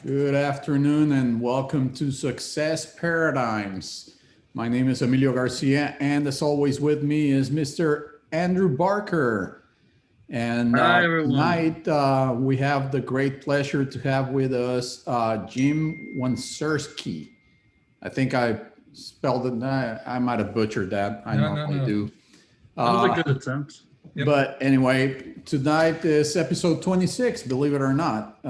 Good afternoon and welcome to Success Paradigms. My name is Emilio Garcia, and as always, with me is Mr. Andrew Barker. And Hi, everyone. tonight we have the great pleasure to have with us Jim Wanserski. I think I spelled it, I might have butchered that. I No, no, normally no. do. That was a good attempt. Yep. But anyway, tonight is episode 26, believe it or not.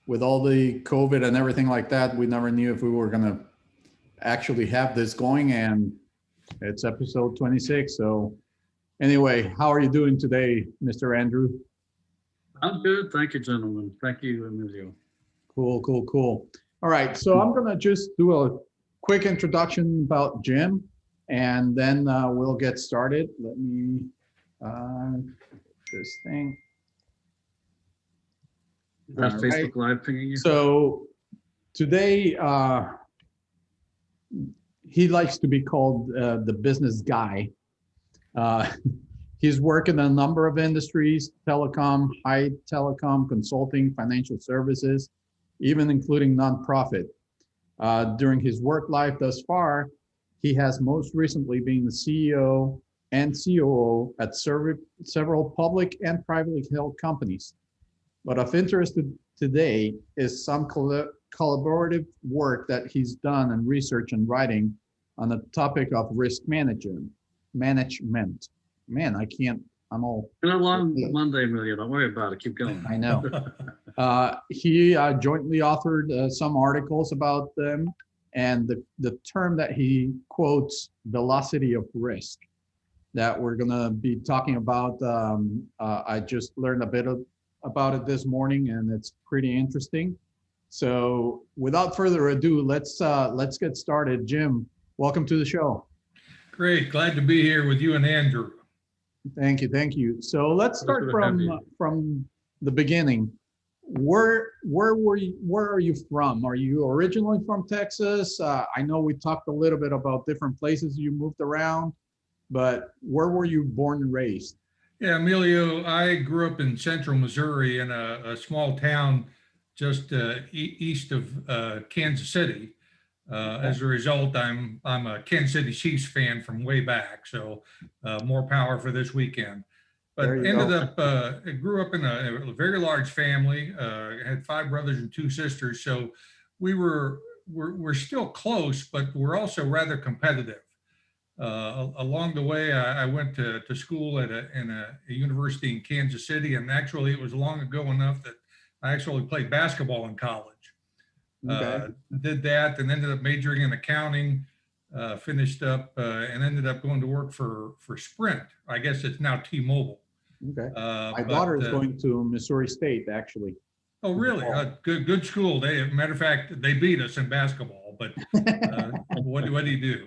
With all the COVID and everything like that, we never knew if we were going to actually have this going. And it's episode 26. So, anyway, how are you doing today, Mr. Andrew? I'm good. Thank you, gentlemen. Thank you, Emilio. Cool, cool, cool. All right. So, I'm going to just do a quick introduction about Jim, and then we'll get started. Let me this thing. That's All Facebook right. Live pinging you. So today, he likes to be called the business guy. He's worked in a number of industries: telecom, high telecom, consulting, financial services, even including nonprofit. During his work life thus far, he has most recently been the CEO and COO at several public and privately held companies. But of interest today is some collaborative work that he's done in research and writing on the topic of risk management. Man, I can't, I'm all. Been a long Monday, Emilio. Don't worry about it. Keep going. I know. He jointly authored some articles about them, and the term that he quotes, velocity of risk, that we're going to be talking about. I just learned a bit about it this morning, and it's pretty interesting. So without further ado, let's get started. Jim, welcome to the show. Great. Glad to be here with you and Andrew. Thank you, thank you. So let's start from the beginning. Where are you from? Are you originally from Texas? I know we talked a little bit about different places you moved around, but where were you born and raised? Yeah, Emilio, I grew up in central Missouri in a small town just east of Kansas City. As a result, I'm a Kansas City Chiefs fan from way back, so more power for this weekend. But I grew up in a very large family. Had 5 brothers and 2 sisters, so we're still close, but we're also rather competitive. Along the way, I went to school at a university in Kansas City, and actually it was long ago enough that I actually played basketball in college. Okay. Did that and ended up majoring in accounting, finished up and ended up going to work for Sprint. I guess it's now T-Mobile. Okay. My daughter is going to Missouri State, actually. Oh, really? Good school. Matter of fact, they beat us in basketball, but what do you do?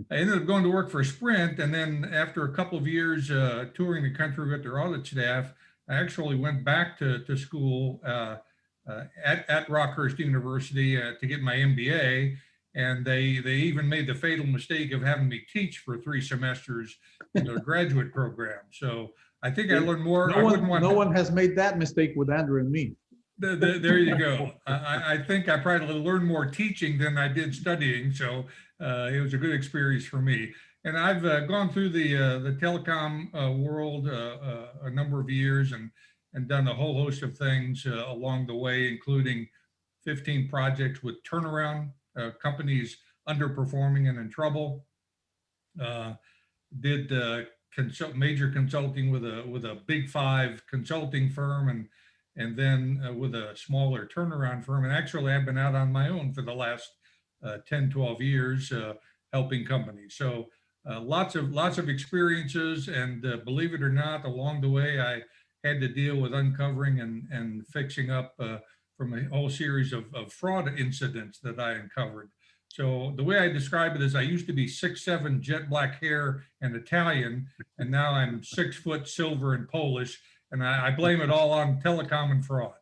I ended up going to work for Sprint, and then after a couple of years touring the country with their audit staff, I actually went back to school at Rockhurst University to get my MBA, and they even made the fatal mistake of having me teach for 3 semesters in their graduate program. So I think I learned more. No one has made that mistake with Andrew and me. There you go. I think I probably learned more teaching than I did studying, so it was a good experience for me. And I've gone through the telecom world a number of years and done a whole host of things along the way, including 15 projects with turnaround companies underperforming and in trouble. Did major consulting with a big 5 consulting firm, and then with a smaller turnaround firm. And actually, I've been out on my own for the last 10, 12 years helping companies. So lots of experiences, and believe it or not, along the way, I had to deal with uncovering and fixing up from a whole series of fraud incidents that I uncovered. So the way I describe it is I used to be 6'7", jet black hair and Italian, and now I'm 6 foot, silver, and Polish. And I blame it all on telecom and fraud.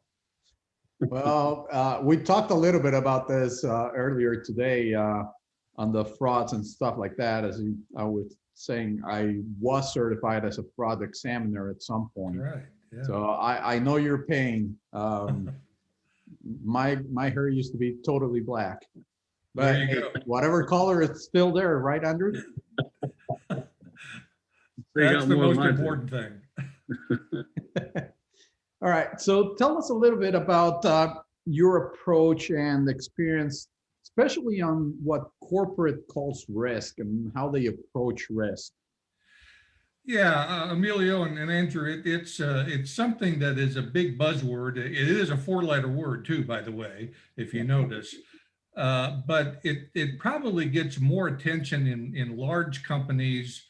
Well, we talked a little bit about this earlier today on the frauds and stuff like that. As I was saying, I was certified as a fraud examiner at some point. Right. Yeah. So I know your pain. My hair used to be totally black. But There you hey, go. whatever color is still there, right, Andrew? So you That's got the more than most I do. important thing. All right. So tell us a little bit about your approach and experience, especially on what corporate calls risk and how they approach risk. Yeah, Emilio and Andrew, it's something that is a big buzzword. It is a four-letter word too, by the way, if you notice. But it probably gets more attention in large companies,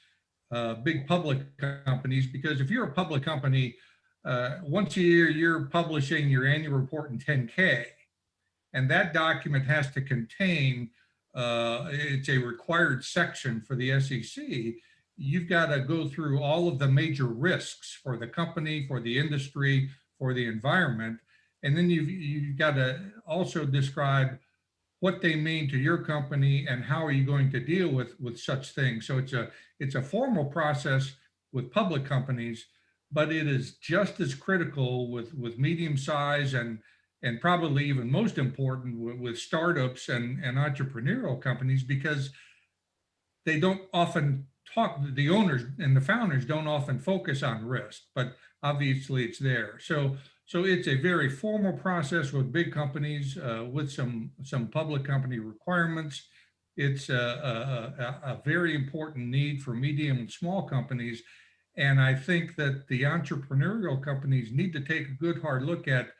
big public companies, because if you're a public company, once a year you're publishing your annual report in 10K, and that document has to contain, it's a required section for the SEC. You've got to go through all of the major risks for the company, for the industry, for the environment. And then you've got to also describe what they mean to your company and how are you going to deal with such things. So it's a formal process with public companies, but it is just as critical with medium size and probably even most important with startups and entrepreneurial companies, because they don't often talk, the owners and the founders don't often focus on risk, but obviously it's there. So it's a very formal process with big companies, with some public company requirements. It's a very important need for medium and small companies. And I think that the entrepreneurial companies need to take a good hard look at,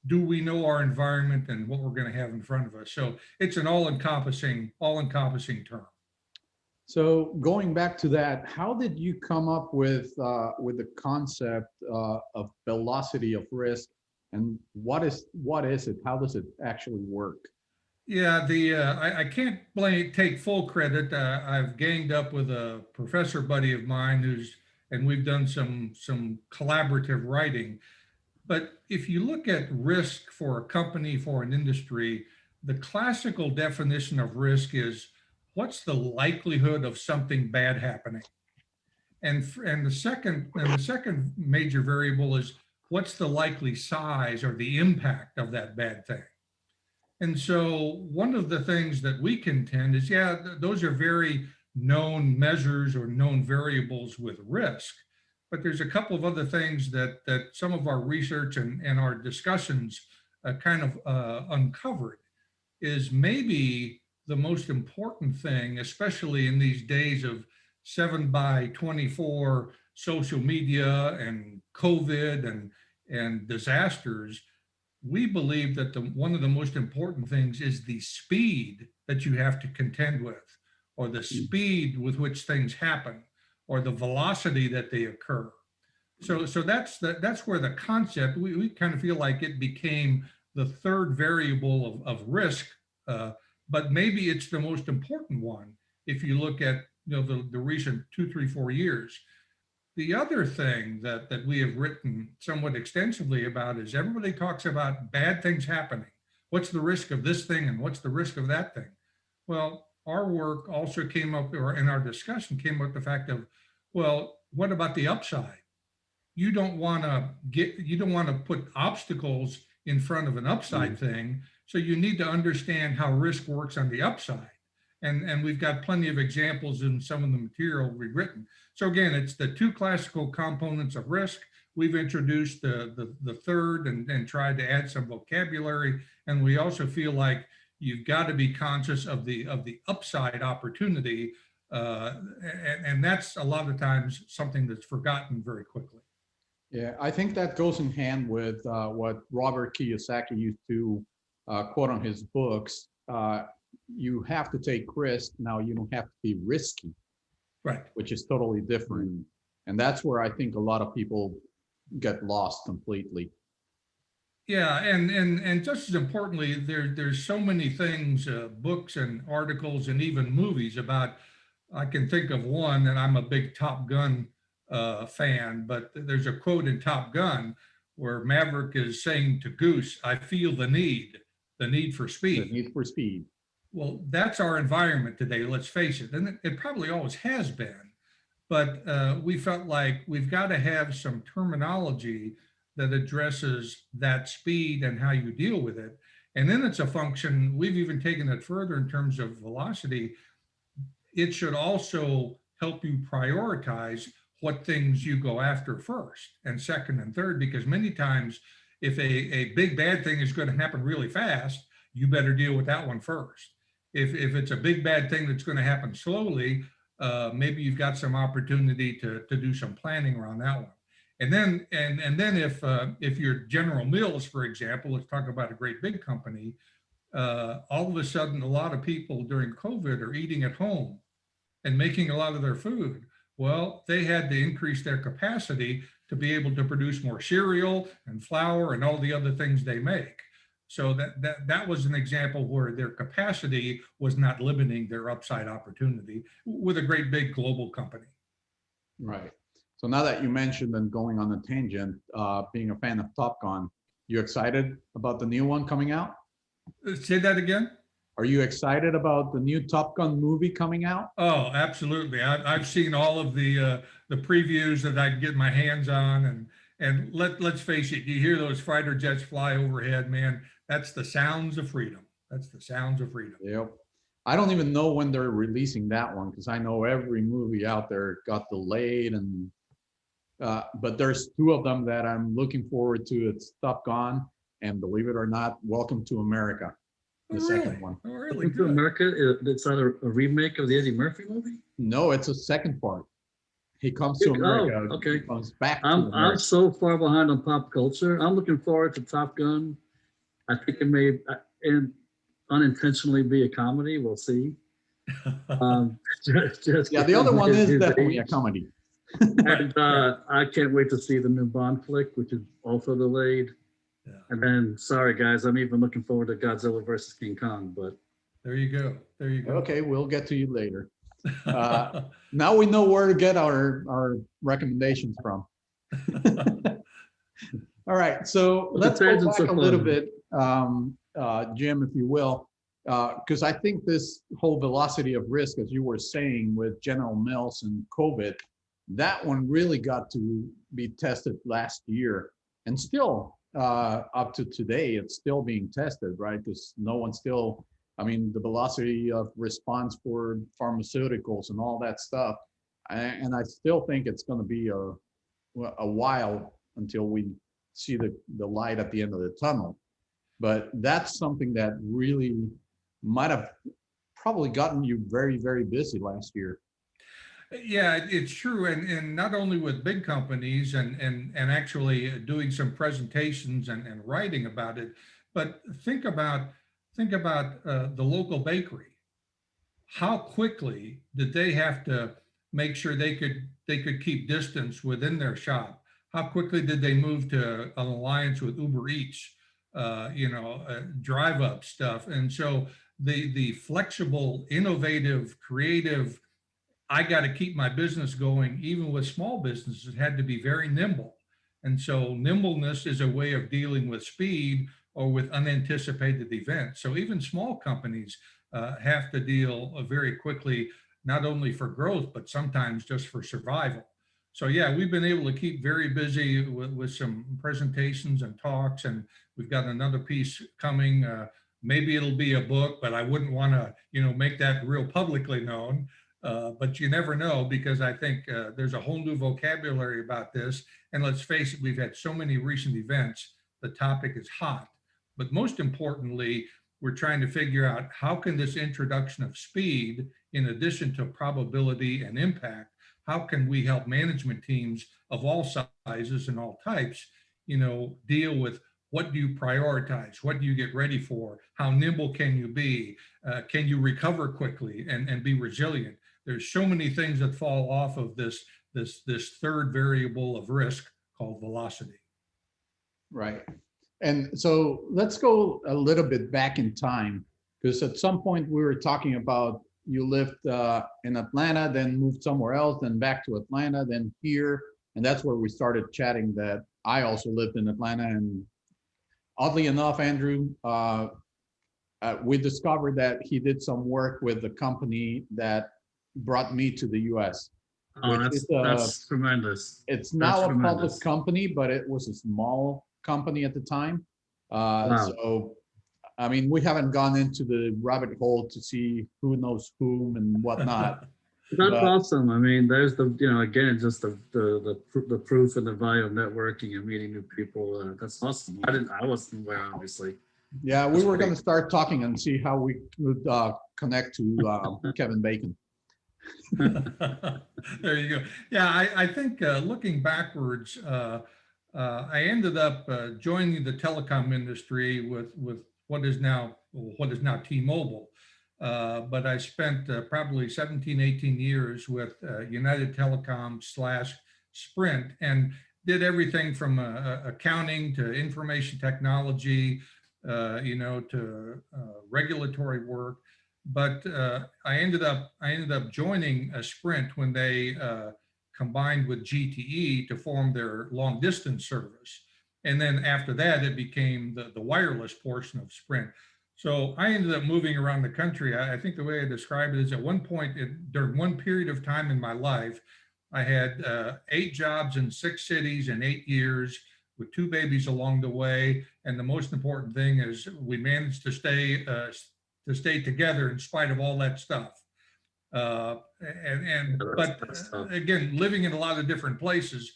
do we know our environment and what we're going to have in front of us? So it's an all-encompassing term. So going back to that, how did you come up with the concept of velocity of risk, and what is it? How does it actually work? Yeah, I can't take full credit. I've ganged up with a professor buddy of mine and we've done some collaborative writing. But if you look at risk for a company, for an industry, the classical definition of risk is, what's the likelihood of something bad happening? And the second major variable is, what's the likely size or the impact of that bad thing? And so one of the things that we contend is, yeah, those are very known measures or known variables with risk. But there's a couple of other things that some of our research and our discussions kind of uncovered, is maybe the most important thing, especially in these days of 7x24 social media and COVID and disasters. We believe that one of the most important things is the speed that you have to contend with, or the speed with which things happen, or the velocity that they occur. So that's where the concept, we kind of feel like it became the third variable of risk, but maybe it's the most important one if you look at the recent 2, 3, 4 years. The other thing that we have written somewhat extensively about is, everybody talks about bad things happening. What's the risk of this thing and what's the risk of that thing? Well, our work also came up, or in our discussion came up with the fact of, well, what about the upside? You don't want to put obstacles in front of an upside thing. So you need to understand how risk works on the upside. And we've got plenty of examples in some of the material we've written. So again, it's the two classical components of risk. We've introduced the third and tried to add some vocabulary. And we also feel like you've got to be conscious of the upside opportunity. And that's a lot of times something that's forgotten very quickly. Yeah, I think that goes in hand with what Robert Kiyosaki used to quote on his books. You have to take risk. Now, you don't have to be risky, right? Which is totally different. And that's where I think a lot of people get lost completely. Yeah, and just as importantly, there's so many things, books and articles and even movies about. I can think of one, and I'm a big Top Gun fan, but there's a quote in Top Gun where Maverick is saying to Goose, "I feel the need for speed." The need for speed. Well, that's our environment today, let's face it. And it probably always has been. But we felt like we've got to have some terminology that addresses that speed and how you deal with it. And then it's a function, we've even taken it further in terms of velocity. It should also help you prioritize what things you go after first and second and third, because many times if a big bad thing is going to happen really fast, you better deal with that one first. If it's a big bad thing that's going to happen slowly, maybe you've got some opportunity to do some planning around that one. And then if you're General Mills, for example, let's talk about a great big company. All of a sudden, a lot of people during COVID are eating at home and making a lot of their food. Well, they had to increase their capacity to be able to produce more cereal and flour and all the other things they make. So that was an example where their capacity was not limiting their upside opportunity with a great big global company. Right. So now that you mentioned and going on a tangent, being a fan of Top Gun, you excited about the new one coming out? Say that again? Are you excited about the new Top Gun movie coming out? Oh, absolutely. I've seen all of the previews that I can get my hands on, and let's face it, you hear those fighter jets fly overhead, man. That's the sounds of freedom. That's the sounds of freedom. Yep. I don't even know when they're releasing that one because I know every movie out there got delayed, and but there's two of them that I'm looking forward to. It's Top Gun and, believe it or not, Welcome to America, the second one. Oh, really? Welcome to Good. America, it's not a remake of the Eddie Murphy movie? No, it's a second part. He comes to America. Oh, okay. He comes back to I'm America. so far behind on pop culture. I'm looking forward to Top Gun. I think it may unintentionally be a comedy. We'll see. Yeah, the other one is definitely a comedy. And I can't wait to see the new Bond flick, which is also delayed. Yeah. And then, sorry guys, I'm even looking forward to Godzilla versus King Kong. But There you go. There you go. Okay, we'll get to you later. Now we know where to get our recommendations from. All right, so let's go back a little bit, Jim, if you will, because I think this whole velocity of risk, as you were saying, with General Mills and COVID, that one really got to be tested last year, and still up to today, it's still being tested, right? Because no one still, I mean, the velocity of response for pharmaceuticals and all that stuff, and I still think it's going to be a while until we see the light at the end of the tunnel. But that's something that really might have probably gotten you very, very busy last year. Yeah, it's true. And not only with big companies and actually doing some presentations and writing about it, but think about the local bakery. How quickly did they have to make sure they could keep distance within their shop? How quickly did they move to an alliance with Uber Eats, drive up stuff? And so the flexible, innovative, creative, I got to keep my business going, even with small businesses, had to be very nimble. And so nimbleness is a way of dealing with speed or with unanticipated events. So even small companies have to deal very quickly, not only for growth, but sometimes just for survival. So yeah, we've been able to keep very busy with some presentations and talks, and we've got another piece coming. Maybe it'll be a book, but I wouldn't want to, make that real publicly known. But you never know, because I think there's a whole new vocabulary about this. And let's face it, we've had so many recent events. The topic is hot. But most importantly, we're trying to figure out how can this introduction of speed, in addition to probability and impact, how can we help management teams of all sizes and all types, deal with what do you prioritize? What do you get ready for? How nimble can you be? Can you recover quickly and be resilient? There's so many things that fall off of this third variable of risk called velocity. Right. And so let's go a little bit back in time, because at some point we were talking about you lived in Atlanta, then moved somewhere else, then back to Atlanta, then here. And that's where we started chatting that I also lived in Atlanta. And oddly enough, Andrew, we discovered that he did some work with the company that brought me to the US. Oh, that's tremendous. It's now a public company, but it was a small company at the time. Wow. So I mean, we haven't gone into the rabbit hole to see who knows whom and whatnot. That's But awesome. I mean, there's the, again, just the proof and the value of networking and meeting new people. That's awesome. I wasn't aware, obviously. yeah, we That's were going great. to start talking and see how we could connect to Kevin Bacon. There you go. Yeah, I think looking backwards, I ended up joining the telecom industry with what is now T-Mobile. But I spent probably 17, 18 years with United Telecom / Sprint, and did everything from accounting to information technology, to regulatory work. But I ended up joining a Sprint when they combined with GTE to form their long distance service. And then after that, it became the wireless portion of Sprint. So I ended up moving around the country. I think the way I describe it is at one point during one period of time in my life, I had 8 jobs in 6 cities in 8 years with 2 babies along the way. And the most important thing is we managed to stay together in spite of all that stuff. That's tough. Again, living in a lot of different places,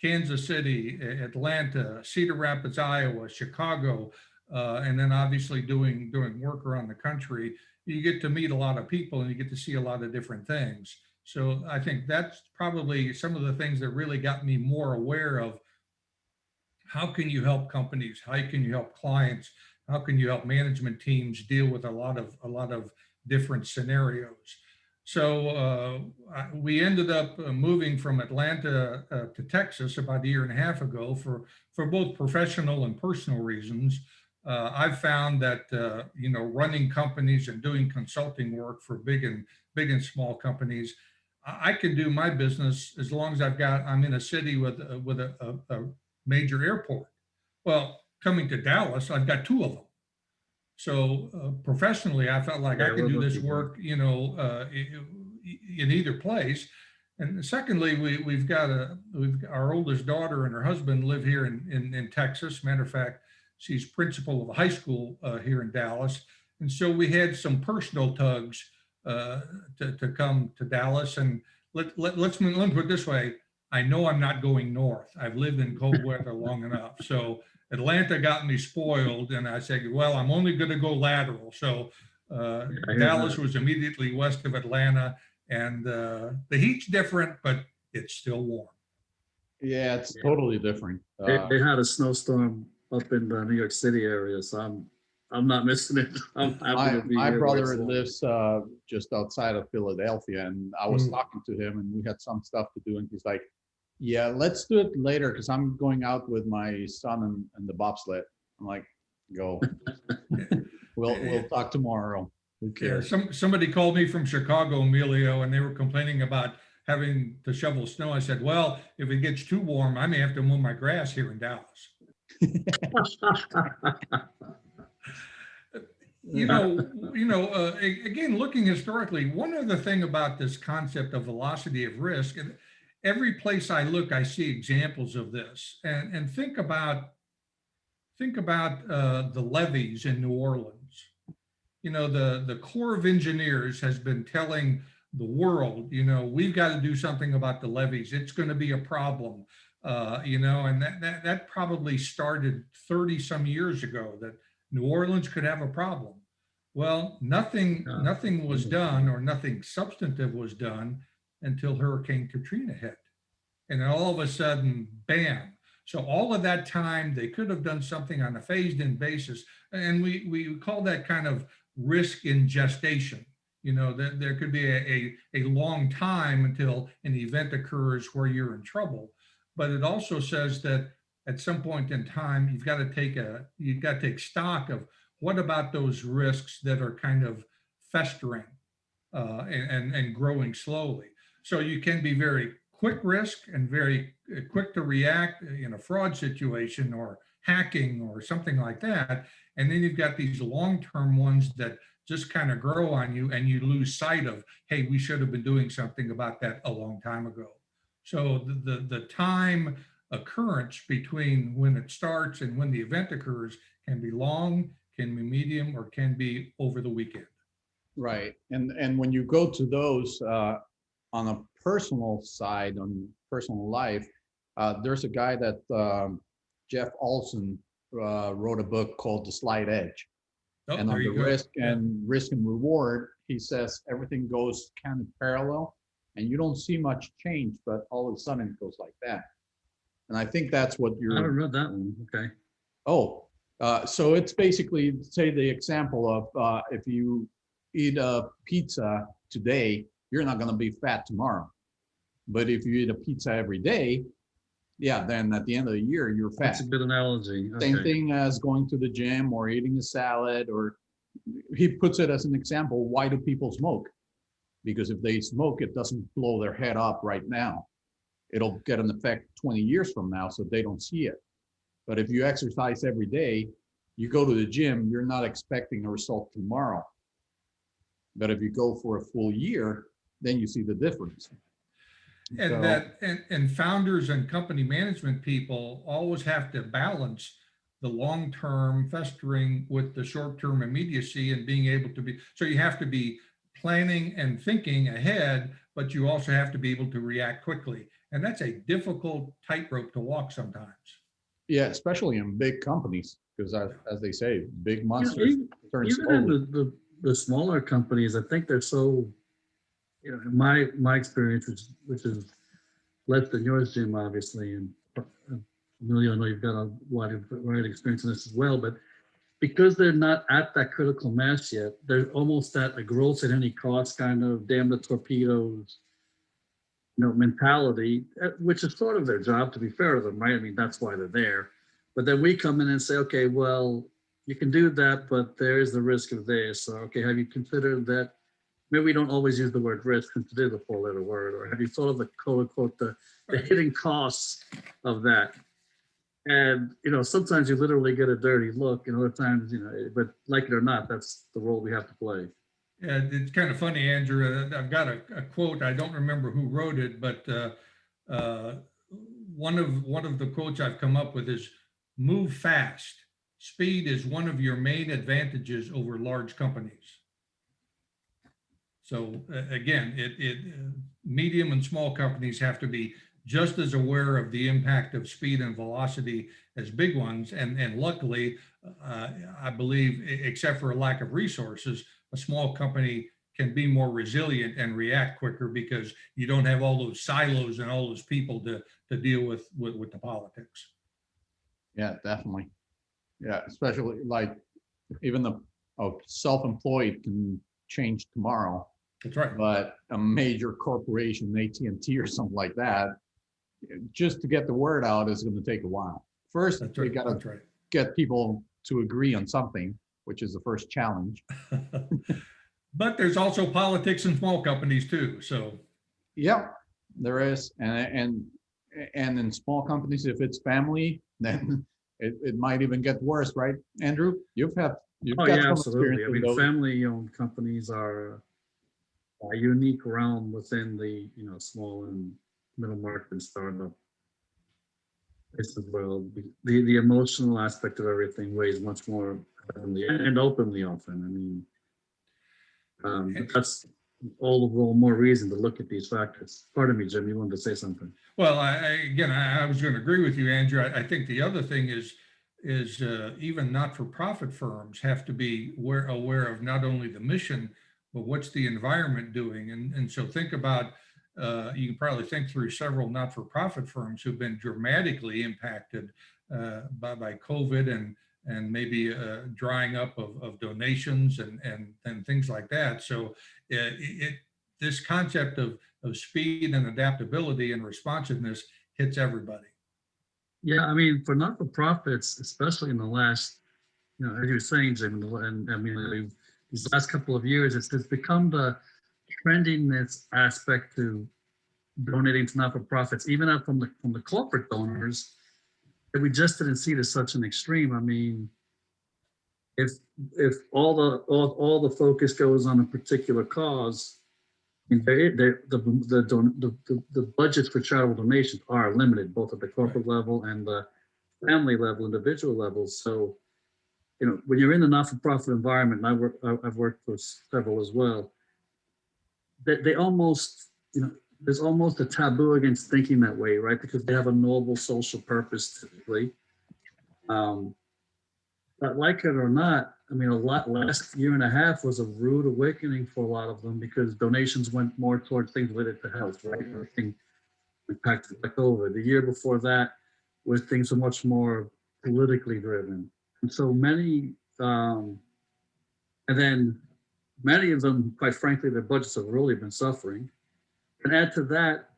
Kansas City, Atlanta, Cedar Rapids, Iowa, Chicago, and then obviously doing work around the country, you get to meet a lot of people and you get to see a lot of different things. So I think that's probably some of the things that really got me more aware of how can you help companies, how can you help clients, how can you help management teams deal with a lot of different scenarios. So we ended up moving from Atlanta to Texas about a year and a half ago for both professional and personal reasons. I've found that running companies and doing consulting work for big and small companies, I can do my business as long as I'm in a city with a major airport. Well, coming to Dallas, I've got 2 of them. So professionally, I felt like I could do this work, in either place. And secondly, we've got our oldest daughter and her husband live here in Texas. Matter of fact, she's principal of a high school here in Dallas. And so we had some personal tugs to come to Dallas. And let's put it this way. I know I'm not going north. I've lived in cold weather long enough. So Atlanta got me spoiled, and I said, well, I'm only going to go lateral. So Dallas was immediately west of Atlanta, and the heat's different, but it's still warm. Yeah, it's totally different. They had a snowstorm up in the New York City area, so I'm not missing it. I'm happy to be My here brother myself. lives just outside of Philadelphia, and I was talking to him, and we had some stuff to do, and he's like, yeah, let's do it later because I'm going out with my son and the bobsled. I'm like, go. We'll talk tomorrow. Who cares? Somebody called me from Chicago, Emilio, and they were complaining about having to shovel snow. I said, well, if it gets too warm, I may have to mow my grass here in Dallas. Again, looking historically, one other thing about this concept of velocity of risk, and every place I look, I see examples of this. And think about the levees in New Orleans. The Corps of Engineers has been telling the world, we've got to do something about the levees. It's going to be a problem, and that probably started 30 some years ago that New Orleans could have a problem. Well, nothing was done, or nothing substantive was done until Hurricane Katrina hit. And then all of a sudden, bam. So all of that time, they could have done something on a phased-in basis. And we call that kind of risk in gestation. That there could be a long time until an event occurs where you're in trouble. But it also says that at some point in time, you've got to take stock of what about those risks that are kind of festering and growing slowly. So you can be very quick risk and very quick to react in a fraud situation or hacking or something like that. And then you've got these long-term ones that just kind of grow on you and you lose sight of, hey, we should have been doing something about that a long time ago. So the time occurrence between when it starts and when the event occurs can be long, can be medium, or can be over the weekend. Right. And when you go to those on a personal side, on personal life, there's a guy that Jeff Olson wrote a book called The Slight Edge. Oh, And there on the you go. risk and reward, he says everything goes kind of parallel and you don't see much change, but all of a sudden it goes like that. And I think that's what I you're. haven't read that one. Okay. Oh, so it's basically, say the example of if you eat a pizza today, you're not going to be fat tomorrow. But if you eat a pizza every day, yeah, then at the end of the year, you're fat. That's a good analogy. Same Okay. thing as going to the gym or eating a salad, or he puts it as an example. Why do people smoke? Because if they smoke, it doesn't blow their head up right now. It'll get an effect 20 years from now, so they don't see it. But if you exercise every day, you go to the gym, you're not expecting a result tomorrow. But if you go for a full year, then you see the difference. And So- that and founders and company management people always have to balance the long-term festering with the short-term immediacy and being able to be, so you have to be planning and thinking ahead, but you also have to be able to react quickly. And that's a difficult tightrope to walk sometimes. Yeah, especially in big companies, because as they say, big You know, monsters turn even in slowly. the smaller companies, I think they're so, you know, in my experience, which is less than yours, Jim, obviously, and Emilio, I know you've got a wide experience in this as well, but because they're not at that critical mass yet, they're almost at a growth at any cost kind of damn the torpedoes, you know, mentality, which is sort of their job, to be fair to them, right? I mean, that's why they're there. But then we come in and say, okay, well, you can do that, but there is the risk of this. So, okay, have you considered that? Maybe we don't always use the word risk, consider the four-letter word, or have you thought of the quote unquote the hidden costs of that? And you know, sometimes you literally get a dirty look, and other times, you know, but like it or not, that's the role we have to play. Yeah, it's kind of funny, Andrew. I've got a quote. I don't remember who wrote it, but one of the quotes I've come up with is "Move fast. Speed is one of your main advantages over large companies." So again, medium and small companies have to be just as aware of the impact of speed and velocity as big ones. And luckily, I believe, except for a lack of resources, a small company can be more resilient and react quicker because you don't have all those silos and all those people to deal with the politics. Yeah, definitely. Yeah, especially like even the self-employed can change tomorrow, That's right. but a major corporation, AT&T or something like that, just to get the word out is going to take a while. First, That's you right. got to That's right. get people to agree on something, which is the first challenge. But there's also politics in small companies too. So Yeah, there is, and in small companies, if it's family, then it might even get worse, right, Andrew? You've Oh got yeah, some absolutely. experience I in mean, those. family-owned companies are a unique realm within the, you know, small and middle market and startup space as well. The emotional aspect of everything weighs much more heavily and openly often. I mean, but that's all the more reason to look at these factors. Pardon me, Jim, you wanted to say something. well, I was going to agree with you, Andrew. I think the other thing is even not-for-profit firms have to be aware of not only the mission, but what's the environment doing. And so think about, you can probably think through several not-for-profit firms who've been dramatically impacted by COVID and maybe drying up of donations and things like that. So this concept of speed and adaptability and responsiveness hits everybody. Yeah, I mean, for not-for-profits, especially in the last, you know, as you're saying, Jim, and I mean, these last couple of years, it's become the trendiness aspect to donating to not-for-profits, even out from the corporate donors, that we just didn't see to such an extreme. I mean, if all the focus goes on a particular cause, The budgets for charitable donations are limited, both at the corporate level and the family level, individual levels. So, when you're in the not-for-profit environment, and I've worked for several as well, they almost, there's almost a taboo against thinking that way, right? Because they have a noble social purpose typically. But like it or not, last year and a half was a rude awakening for a lot of them because donations went more towards things related to health, right? Everything impacted by COVID. The year before that, where things were much more politically driven. And so many, and then many of them, quite frankly, their budgets have really been suffering. And add to that,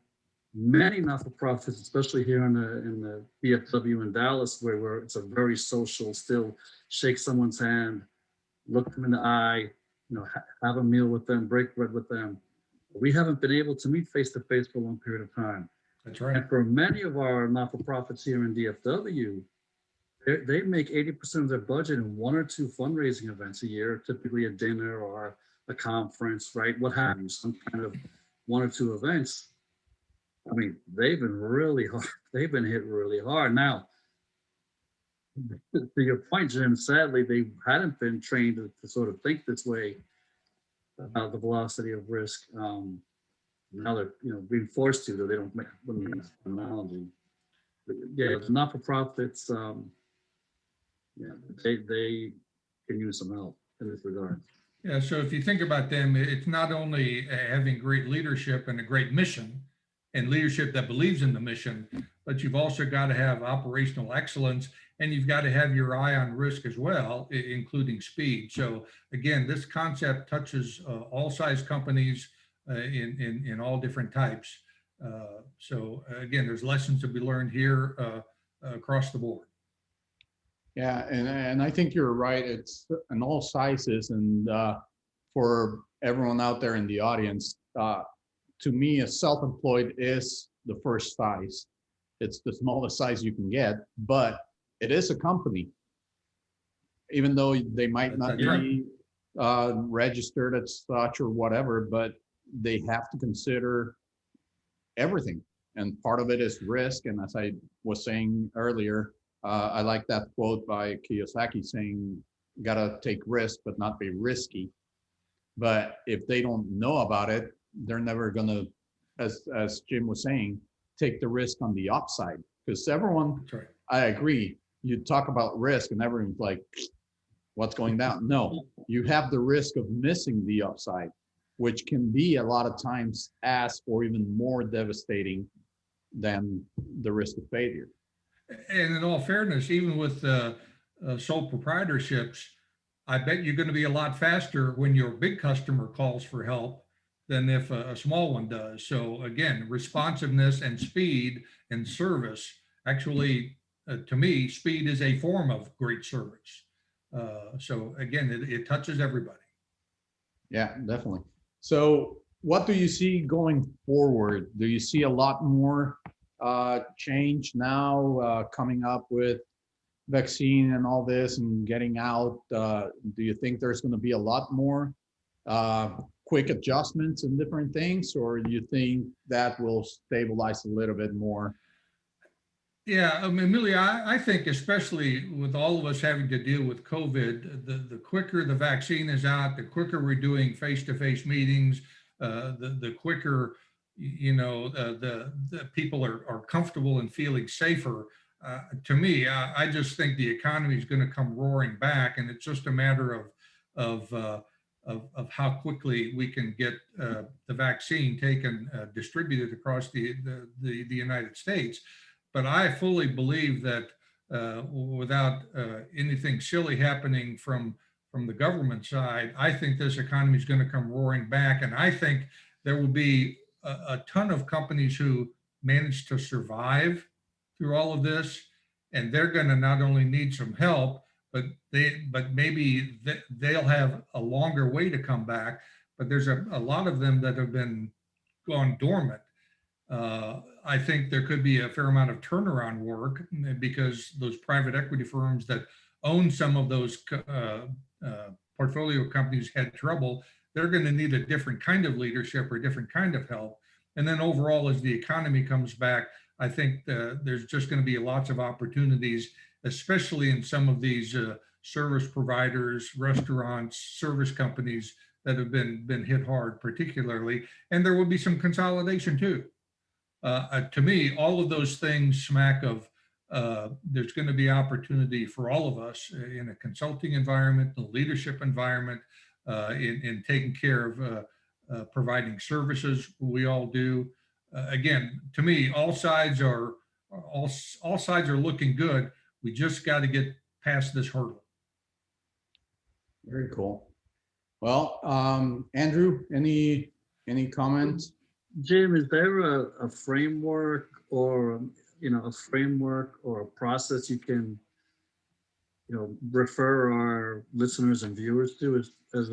many not-for-profits, especially here in the DFW in Dallas, where it's a very social, still shake someone's hand, look them in the eye, have a meal with them, break bread with them. We haven't been able to meet face to face for a long period of time. That's right. And for many of our not-for-profits here in DFW, they make 80% of their budget in one or two fundraising events a year, typically a dinner or a conference, right? What have you, some kind of one or two events. They've been really hard. They've been hit really hard. Now, to your point, Jim, sadly, they hadn't been trained to sort of think this way about the velocity of risk. Now they're being forced to, though they don't make an analogy. But yeah, the not-for-profits, they can use some help in this regard. Yeah, so if you think about them, it's not only having great leadership and a great mission and leadership that believes in the mission, but you've also got to have operational excellence, and you've got to have your eye on risk as well, including speed. So again, this concept touches all size companies in all different types. So again, there's lessons to be learned here across the board. Yeah, and I think you're right. It's in all sizes, and for everyone out there in the audience, to me, a self-employed is the first size. It's the smallest size you can get, but it is a company. Even though they might not be registered as such or whatever, but they have to consider everything. And part of it is risk. And as I was saying earlier, I like that quote by Kiyosaki saying, gotta take risk, but not be risky. But if they don't know about it, they're never gonna, as Jim was saying, take the risk on the upside. Because everyone, right. I agree, you talk about risk and everyone's like, what's going down? No, you have the risk of missing the upside, which can be a lot of times as or even more devastating than the risk of failure. And in all fairness, even with sole proprietorships, I bet you're going to be a lot faster when your big customer calls for help than if a small one does. So again, responsiveness and speed and service, actually, to me, speed is a form of great service. So again, it touches everybody. Yeah, definitely. So what do you see going forward? Do you see a lot more change now coming up with vaccine and all this and getting out? Do you think there's going to be a lot more quick adjustments and different things, or do you think that will stabilize a little bit more? Yeah, Amelia, I think especially with all of us having to deal with COVID, the quicker the vaccine is out, the quicker we're doing face-to-face meetings, the quicker, the people are comfortable and feeling safer. To me, I just think the economy is going to come roaring back, and it's just a matter of how quickly we can get the vaccine taken, distributed across the United States. But I fully believe that without anything silly happening from the government side, I think this economy is going to come roaring back. And I think there will be a ton of companies who manage to survive through all of this. And they're going to not only need some help, but maybe they'll have a longer way to come back. But there's a lot of them that have been gone dormant. I think there could be a fair amount of turnaround work because those private equity firms that own some of those portfolio companies had trouble. they're going to need a different kind of leadership or a different kind of help. And then overall, as the economy comes back, I think there's just going to be lots of opportunities, especially in some of these service providers, restaurants, service companies that have been hit hard particularly. And there will be some consolidation too. To me, all of those things smack of there's going to be opportunity for all of us in a consulting environment, a leadership environment, in taking care of providing services. We all do. Again, to me, all sides are looking good. We just got to get past this hurdle. Very cool. Well, Andrew, any comments? Jim, is there a framework or, a framework or a process you can, refer our listeners and viewers to as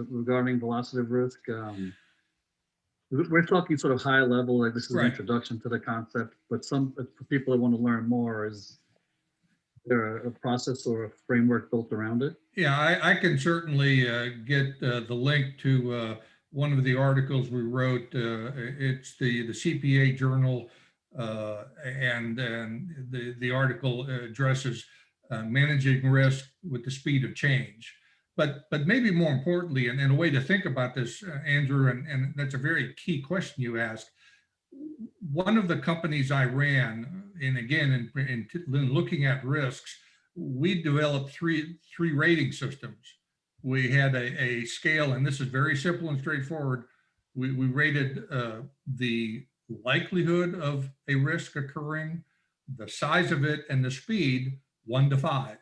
regarding velocity of risk? We're talking sort of high level, like this is an introduction to the concept, but for people that want to learn more, is there a process or a framework built around it? Yeah, I can certainly get the link to one of the articles we wrote. It's the CPA Journal, and the article addresses managing risk with the speed of change. But maybe more importantly, and a way to think about this, Andrew, and that's a very key question you asked. One of the companies I ran, and again, in looking at risks, we developed three rating systems. We had a scale, and this is very simple and straightforward. We rated the likelihood of a risk occurring, the size of it, and the speed, 1 to 5.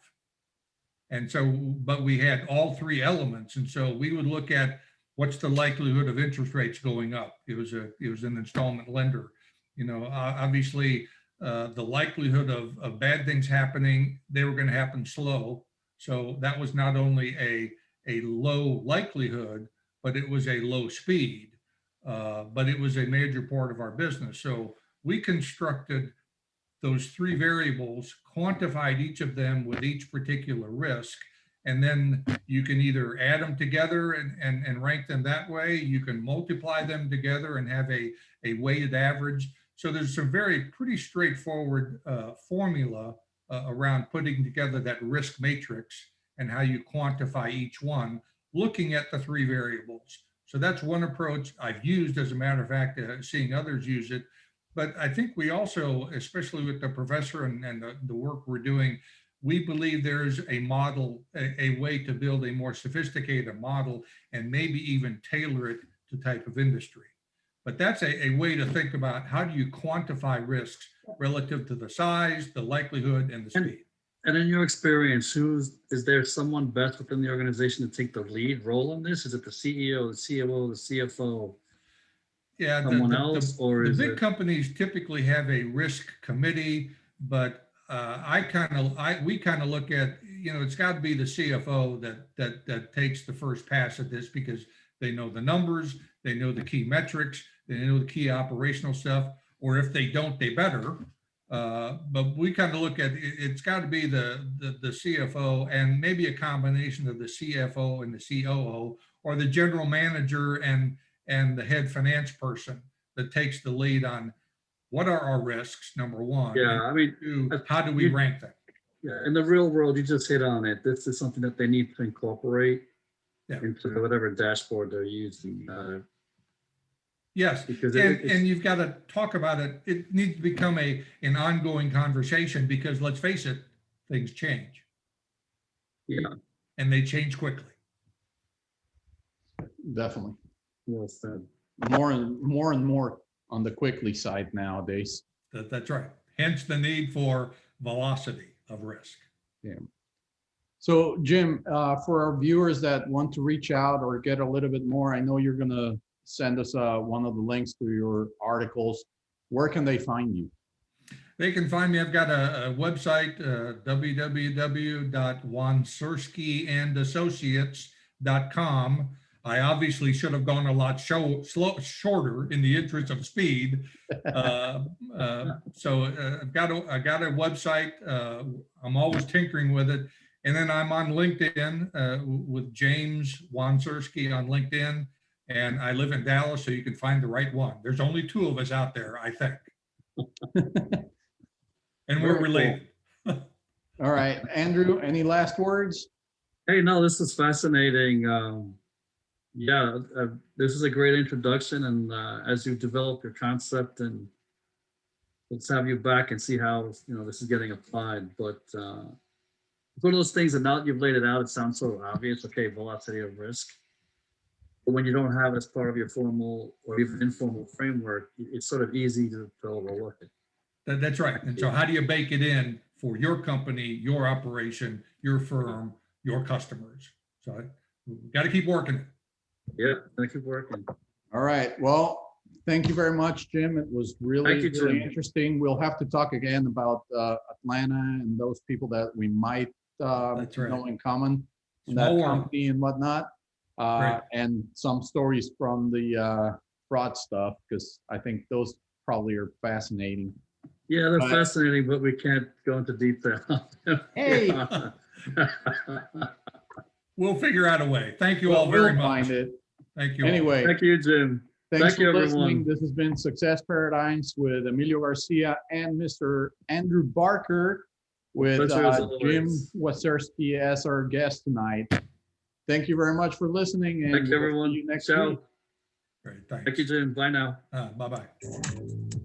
And so, but we had all three elements. And so we would look at what's the likelihood of interest rates going up. It was an installment lender. Obviously, the likelihood of bad things happening, they were going to happen slow. So that was not only a low likelihood, but it was a low speed. But it was a major part of our business. So we constructed those three variables, quantified each of them with each particular risk, and then you can either add them together and rank them that way. You can multiply them together and have a weighted average. So there's some pretty straightforward formula around putting together that risk matrix and how you quantify each one, looking at the three variables. So that's one approach I've used, as a matter of fact, seeing others use it. But I think we also, especially with the professor and the work we're doing, we believe there's a model, a way to build a more sophisticated model and maybe even tailor it to type of industry. But that's a way to think about how do you quantify risks relative to the size, the likelihood, and the speed. And in your experience, is there someone best within the organization to take the lead role in this? Is it the CEO, the COO, the CFO? Yeah, someone else, or the big companies typically have a risk committee, but we kind of look at, it's got to be the CFO that takes the first pass at this, because they know the numbers, they know the key metrics, they know the key operational stuff, or if they don't, they better. But we kind of look at it's got to be the CFO, and maybe a combination of the CFO and the COO, or the general manager and the head finance person that takes the lead on what are our risks, number one. Yeah, I mean, two, how do we rank them? Yeah, in the real world, you just hit on it. This is something that they need to incorporate into whatever dashboard they're using. Yes, because and you've got to talk about it. It needs to become an ongoing conversation, because let's face it, things change. Yeah, and they change quickly. Definitely. Well said. More and more on the quickly side nowadays. That's right. Hence the need for velocity of risk. Yeah. So Jim, for our viewers that want to reach out or get a little bit more, I know you're going to send us one of the links to your articles. Where can they find you? They can find me. I've got a website, www.wanserskiandassociates.com. I obviously should have gone a lot shorter in the interest of speed. So I got a website. I'm always tinkering with it. And then I'm on LinkedIn with James Wanserski on LinkedIn. And I live in Dallas, so you can find the right one. There's only 2 of us out there, I think. And Very we're cool. related. All right, Andrew, any last words? Hey, no, this is fascinating. Yeah, this is a great introduction, and as you develop your concept, and let's have you back and see how this is getting applied. But it's one of those things that now that you've laid it out, it sounds so obvious. Okay, velocity of risk. But when you don't have it as part of your formal or even informal framework, it's sort of easy to overlook it. That's right. And so how do you bake it in for your company, your operation, your firm, your customers? So we got to keep working it. Yeah, thank you for working. All right, well, thank you very much, Jim. It was really, Thank you, really Jim. interesting. We'll have to talk again about Atlanta and those people that we might That's right. know in common in Small that world. company and whatnot. Right. And some stories from the fraud stuff, because I think those probably are fascinating. Yeah, they're But- fascinating, but we can't go into detail. Hey. We'll figure out a way. Thank you Well, all very we'll much. find it. Thank you. all. Anyway, Thank you, Jim. thanks Thank you, for listening. everyone. This has been Success Paradigms with Emilio Garcia and Mr. Andrew Barker with Pleasure as Jim always. Wanserski as our guest tonight. Thank you very much for listening. And Thank you, we'll see everyone. you next Ciao. week. Great. Thanks. Thank you, Jim. Bye now. Bye-bye.